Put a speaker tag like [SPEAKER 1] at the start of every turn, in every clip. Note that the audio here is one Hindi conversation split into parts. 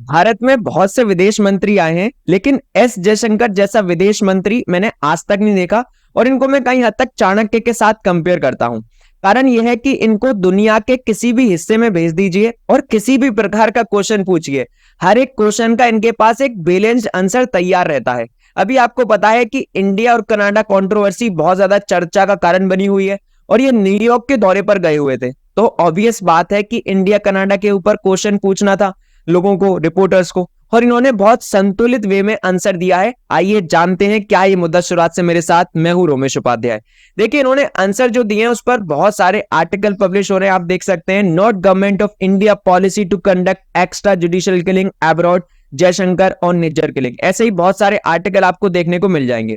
[SPEAKER 1] भारत में बहुत से विदेश मंत्री आए हैं, लेकिन एस जयशंकर जैसा विदेश मंत्री मैंने आज तक नहीं देखा। और इनको मैं कहीं हद तक चाणक्य के साथ कंपेयर करता हूं। कारण यह है कि इनको दुनिया के किसी भी हिस्से में भेज दीजिए और किसी भी प्रकार का क्वेश्चन पूछिए, हर एक क्वेश्चन का इनके पास एक बैलेंस्ड आंसर तैयार रहता है। अभी आपको पता है कि इंडिया और कनाडा कंट्रोवर्सी बहुत ज्यादा चर्चा का कारण बनी हुई है, और ये न्यूयॉर्क के दौरे पर गए हुए थे। तो ऑब्वियस बात है कि इंडिया कनाडा के ऊपर क्वेश्चन पूछना था लोगों को, रिपोर्टर्स को, और इन्होंने बहुत संतुलित वे में आंसर दिया है। आइए जानते हैं क्या ये मुद्दा। शुरुआत से मेरे साथ, मैं हूं रोमेश उपाध्याय। देखिए, इन्होंने आंसर जो दिए हैं उस पर बहुत सारे आर्टिकल पब्लिश हो रहे हैं, आप देख सकते हैं। Not government of India policy to conduct extra judicial killing abroad, Jaishankar और निज्जर किलिंग। ऐसे ही बहुत सारे आर्टिकल आपको देखने को मिल जाएंगे।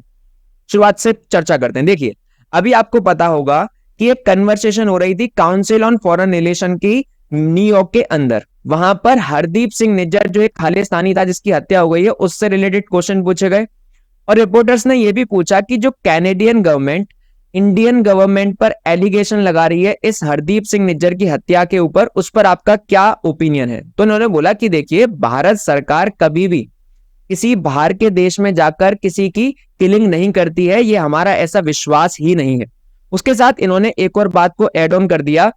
[SPEAKER 1] शुरुआत से चर्चा करते हैं। देखिए, अभी आपको पता होगा कि एक कन्वर्सेशन हो रही थी काउंसिल ऑन फॉरेन रिलेशन की न्यूयॉर्क के अंदर। वहां पर हरदीप सिंह निज्जर जो एक खालिस्तानी था जिसकी हत्या हो गई है, उससे रिलेटेड क्वेश्चन पूछे गए। और रिपोर्टर्स ने यह भी पूछा कि जो कैनेडियन गवर्नमेंट इंडियन गवर्नमेंट पर एलिगेशन लगा रही है इस हरदीप सिंह निज्जर की हत्या के ऊपर, उस पर आपका क्या ओपिनियन है। तो उन्होंने बोला कि देखिए, भारत सरकार कभी भी किसी बाहर के देश में जाकर किसी की किलिंग नहीं करती है, ये हमारा ऐसा विश्वास ही नहीं है। उसके साथ इन्होंने एक और बात को एड ऑन कर दिया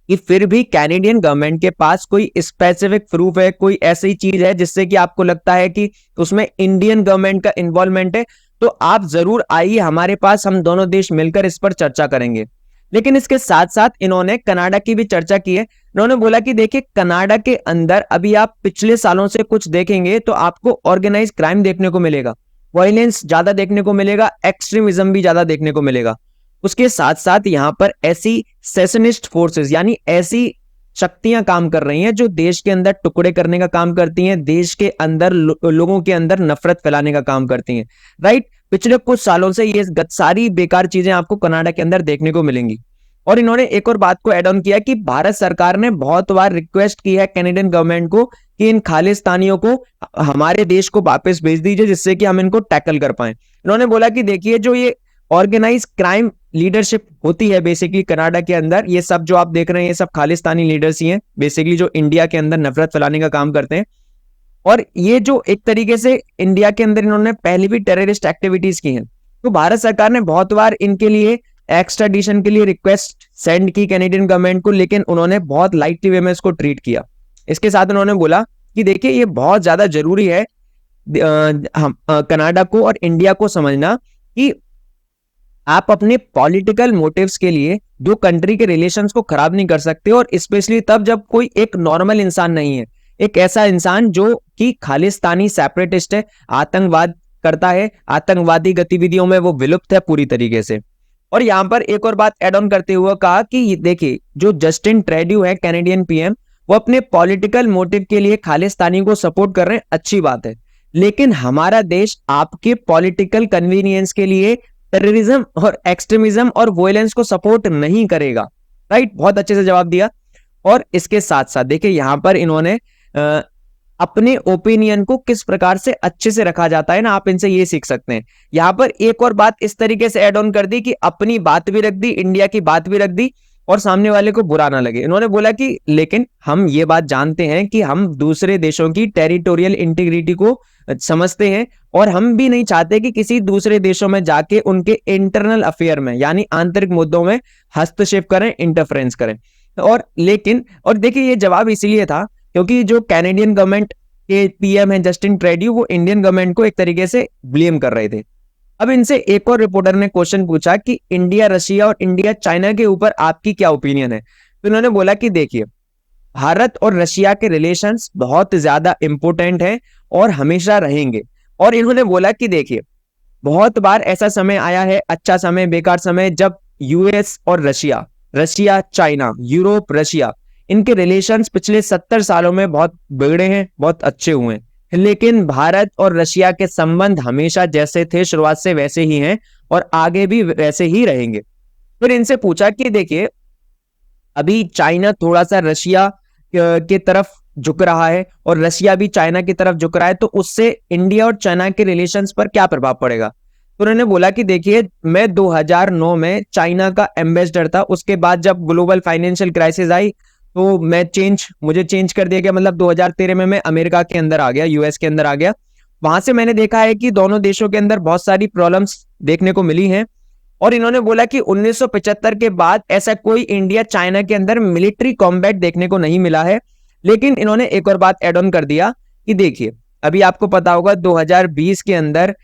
[SPEAKER 1] कि फिर भी कैनेडियन गवर्नमेंट के पास कोई स्पेसिफिक प्रूफ है, कोई ऐसी चीज है जिससे कि आपको लगता है कि उसमें इंडियन गवर्नमेंट का इन्वॉल्वमेंट है, तो आप जरूर आइए हमारे पास, हम दोनों देश मिलकर इस पर चर्चा करेंगे। लेकिन इसके साथ साथ इन्होंने कनाडा की भी चर्चा की है। इन्होंने बोला कि देखिए, कनाडा के अंदर अभी आप पिछले सालों से कुछ देखेंगे तो आपको ऑर्गेनाइज क्राइम देखने को मिलेगा, वायलेंस ज्यादा देखने को मिलेगा, एक्सट्रीमिज्म भी ज्यादा देखने को मिलेगा। उसके साथ साथ यहां पर ऐसी सेशनिस्ट फोर्सेस यानी ऐसी शक्तियां काम कर रही हैं जो देश के अंदर टुकड़े करने का काम करती हैं, देश के अंदर लोगों के अंदर नफरत फैलाने का काम करती हैं। राइट, पिछले कुछ सालों से ये सारी बेकार चीजें आपको कनाडा के अंदर देखने को मिलेंगी। और इन्होंने एक और बात को एड ऑन किया कि भारत सरकार ने बहुत बार रिक्वेस्ट की है कैनेडियन गवर्नमेंट को कि इन खालिस्तानियों को हमारे देश को वापस भेज दीजिए, जिससे कि हम इनको टैकल कर पाए। इन्होंने बोला कि देखिए, जो ये ऑर्गेनाइज क्राइम लीडरशिप होती है बेसिकली कनाडा के अंदर, ये सब जो आप देख रहे हैं ये सब खालिस्तानी लीडर्स ही हैं बेसिकली, जो इंडिया के अंदर नफरत फैलाने का काम करते हैं। और ये जो एक तरीके से इंडिया के अंदर इन्होंने पहले भी टेररिस्ट एक्टिविटीज की हैं, तो भारत सरकार ने बहुत बार इनके लिए एक्स्ट्राडिशन के लिए रिक्वेस्ट सेंड की कैनेडियन गवर्नमेंट को, लेकिन उन्होंने बहुत लाइटली वे में इसको ट्रीट किया। इसके साथ उन्होंने बोला कि देखिए, ये बहुत ज्यादा जरूरी है कनाडा को और इंडिया को समझना कि आप अपने पॉलिटिकल मोटिव्स के लिए दो कंट्री के रिलेशंस को खराब नहीं कर सकते, और स्पेशली तब जब कोई एक नॉर्मल इंसान नहीं है, एक ऐसा इंसान जो कि खालिस्तानी सेपरेटिस्ट है, आतंकवाद करता है, आतंकवादी गतिविधियों में वो विलुप्त है पूरी तरीके से। और यहां पर एक और बात एड ऑन करते हुए कहा कि देखिए, जो जस्टिन ट्रूडो है कैनेडियन पीएम, वो अपने पॉलिटिकल मोटिव के लिए खालिस्तानी को सपोर्ट कर रहे हैं, अच्छी बात है, लेकिन हमारा देश आपके पॉलिटिकल कन्वीनियंस के लिए टेररिज्म और एक्सट्रीमिज्म और वायलेंस को सपोर्ट नहीं करेगा। राइट, बहुत अच्छे से जवाब दिया। और इसके साथ साथ देखिए, यहां पर इन्होंने अपने ओपिनियन को किस प्रकार से अच्छे से रखा जाता है ना, आप इनसे ये सीख सकते हैं। यहां पर एक और बात इस तरीके से ऐड ऑन कर दी कि अपनी बात भी रख दी, इंडिया की बात भी रख दी, और सामने वाले को बुरा ना लगे। इन्होंने बोला कि लेकिन हम ये बात जानते हैं कि हम दूसरे देशों की टेरिटोरियल इंटीग्रिटी को समझते हैं, और हम भी नहीं चाहते कि किसी दूसरे देशों में जाके उनके इंटरनल अफेयर में यानी आंतरिक मुद्दों में हस्तक्षेप करें, इंटरफेरेंस करें। और देखिए, ये जवाब इसीलिए था क्योंकि जो कैनेडियन गवर्नमेंट के पीएम है जस्टिन ट्रूडो, वो इंडियन गवर्नमेंट को एक तरीके से ब्लेम कर रहे थे। अब इनसे एक और रिपोर्टर ने क्वेश्चन पूछा कि इंडिया रशिया और इंडिया चाइना के ऊपर आपकी क्या ओपिनियन है। तो इन्होंने बोला कि देखिए, भारत और रशिया के रिलेशंस बहुत ज्यादा इंपॉर्टेंट है और हमेशा रहेंगे। और इन्होंने बोला कि देखिए, बहुत बार ऐसा समय आया है, अच्छा समय, बेकार समय, जब यूएस और Russia, Russia China, Europe Russia, इनके रिलेशंस पिछले 70 सालों में बहुत बिगड़े हैं, बहुत अच्छे हुए हैं, लेकिन भारत और रशिया के संबंध हमेशा जैसे थे शुरुआत से वैसे ही हैं और आगे भी वैसे ही रहेंगे। फिर इनसे पूछा कि देखिए, अभी चाइना थोड़ा सा रशिया की तरफ झुक रहा है और रशिया भी चाइना की तरफ झुक रहा है, तो उससे इंडिया और चाइना के रिलेशंस पर क्या प्रभाव पड़ेगा। तो उन्होंने बोला कि देखिए, मैं 2009 में चाइना का एम्बेसडर था, उसके बाद जब ग्लोबल फाइनेंशियल क्राइसिस आई तो मुझे चेंज कर दिया गया, मतलब 2013 में मैं अमेरिका के अंदर आ गया, यूएस के अंदर आ गया। वहां से मैंने देखा है कि दोनों देशों के अंदर बहुत सारी प्रॉब्लम्स देखने को मिली हैं। और इन्होंने बोला कि 1975 के बाद ऐसा कोई इंडिया चाइना के अंदर मिलिट्री कॉम्बैट देखने को नहीं मिला है। लेकिन इन्होंने एक और बात ऐड ऑन कर दिया कि देखिए, अभी आपको पता होगा 2020 के अंदर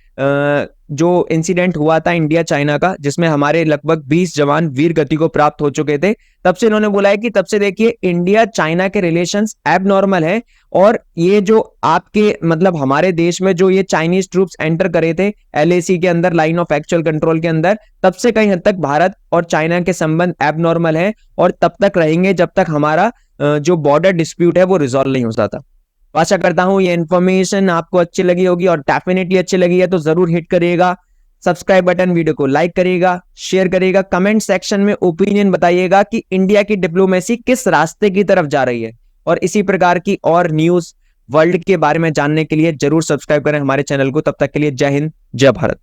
[SPEAKER 1] जो इंसिडेंट हुआ था इंडिया चाइना का, जिसमें हमारे लगभग 20 जवान वीर गति को प्राप्त हो चुके थे, तब से इन्होंने बोला है कि तब से देखिए इंडिया चाइना के रिलेशंस एबनॉर्मल है। और ये जो आपके मतलब हमारे देश में जो ये चाइनीज ट्रूप्स एंटर करे थे एलएसी के अंदर, लाइन ऑफ एक्चुअल कंट्रोल के अंदर, तब से कहीं हद तक भारत और चाइना के संबंध एबनॉर्मल है और तब तक रहेंगे जब तक हमारा जो बॉर्डर डिस्प्यूट है वो रिजॉल्व नहीं हो जाता। आशा करता हूं ये इन्फॉर्मेशन आपको अच्छी लगी होगी, और डेफिनेटली अच्छी लगी है तो जरूर हिट करिएगा सब्सक्राइब बटन, वीडियो को लाइक करिएगा, शेयर करिएगा, कमेंट सेक्शन में ओपिनियन बताइएगा कि इंडिया की डिप्लोमेसी किस रास्ते की तरफ जा रही है। और इसी प्रकार की और न्यूज वर्ल्ड के बारे में जानने के लिए जरूर सब्सक्राइब करें हमारे चैनल को। तब तक के लिए जय हिंद, जय भारत।